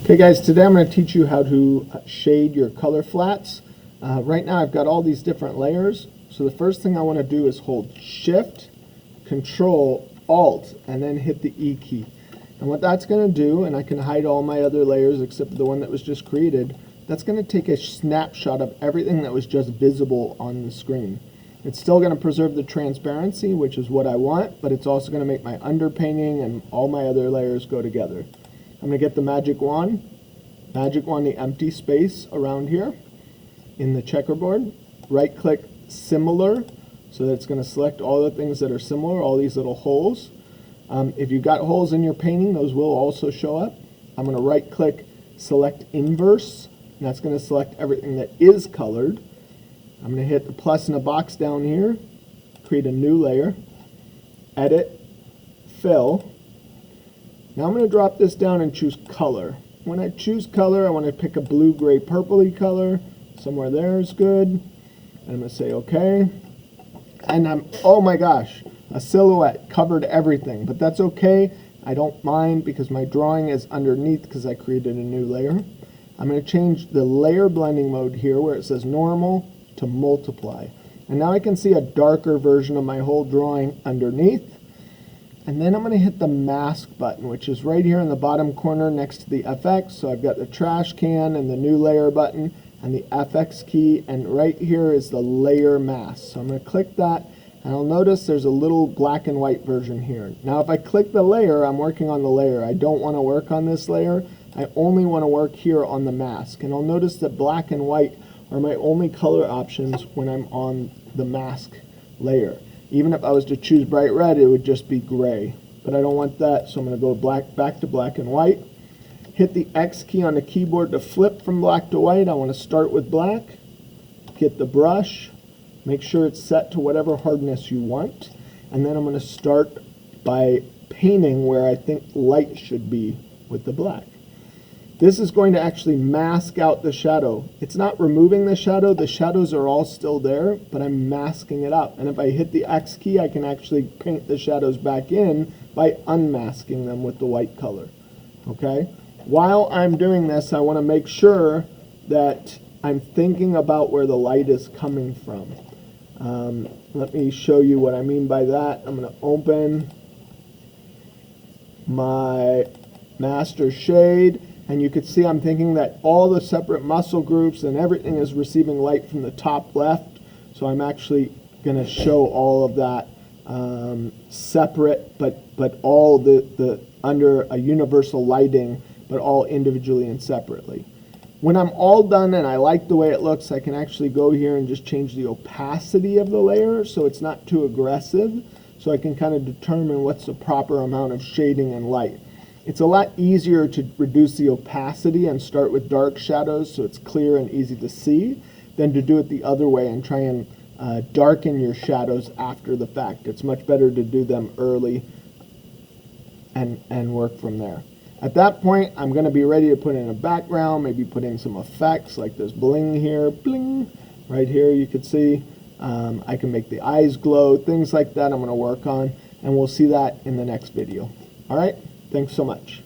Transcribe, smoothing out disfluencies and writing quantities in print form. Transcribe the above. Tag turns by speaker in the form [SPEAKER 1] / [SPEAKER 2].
[SPEAKER 1] Okay guys, today I'm going to teach you how to shade your color flats. Right now I've got all these different layers. So the first thing I want to do is hold Shift, Control, Alt, and then hit the E key. And what that's going to do, and I can hide all my other layers except the one that was just created, that's going to take a snapshot of everything that was just visible on the screen. It's still going to preserve the transparency, which is what I want, but it's also going to make my underpainting and all my other layers go together. I'm going to get the magic wand, the empty space around here in the checkerboard, right click similar, so that it's going to select all the things that are similar, all these little holes. If you've got holes in your painting, those will also show up. I'm going to right click select inverse, and that's going to select everything that is colored. I'm going to hit the plus in a box down here, create a new layer, edit, fill. Now I'm going to drop this down and choose color. When I choose color, I want to pick a blue, gray, purpley color. Somewhere there is good. And I'm going to say okay. And oh my gosh, a silhouette covered everything, but that's okay. I don't mind because my drawing is underneath because I created a new layer. I'm going to change the layer blending mode here where it says normal to multiply. And now I can see a darker version of my whole drawing underneath. And then I'm going to hit the mask button, which is right here in the bottom corner next to the FX. So I've got the trash can and the new layer button and the FX key, and right here is the layer mask. So I'm going to click that, and I'll notice there's a little black and white version here. Now if I click the layer, I'm working on the layer. I don't want to work on this layer. I only want to work here on the mask. And I'll notice that black and white are my only color options when I'm on the mask layer. Even if I was to choose bright red, it would just be gray. But I don't want that, so I'm going to go back to black and white. Hit the X key on the keyboard to flip from black to white. I want to start with black. Get the brush. Make sure it's set to whatever hardness you want. And then I'm going to start by painting where I think light should be with the black. This is going to actually mask out the shadow. It's not removing the shadow. The shadows are all still there, but I'm masking it out. And if I hit the X key, I can actually paint the shadows back in by unmasking them with the white color. Okay? While I'm doing this, I want to make sure that I'm thinking about where the light is coming from. Let me show you what I mean by that. I'm going to open my master shade. And you can see I'm thinking that all the separate muscle groups and everything is receiving light from the top left. So I'm actually going to show all of that separate, but all the under a universal lighting, but all individually and separately. When I'm all done and I like the way it looks, I can actually go here and just change the opacity of the layer so it's not too aggressive. So I can kind of determine what's the proper amount of shading and light. It's a lot easier to reduce the opacity and start with dark shadows so it's clear and easy to see than to do it the other way and try and darken your shadows after the fact. It's much better to do them early and work from there. At that point, I'm going to be ready to put in a background, maybe put in some effects like this bling here, bling, right here you can see. I can make the eyes glow, things like that I'm going to work on, and we'll see that in the next video. All right? Thanks so much.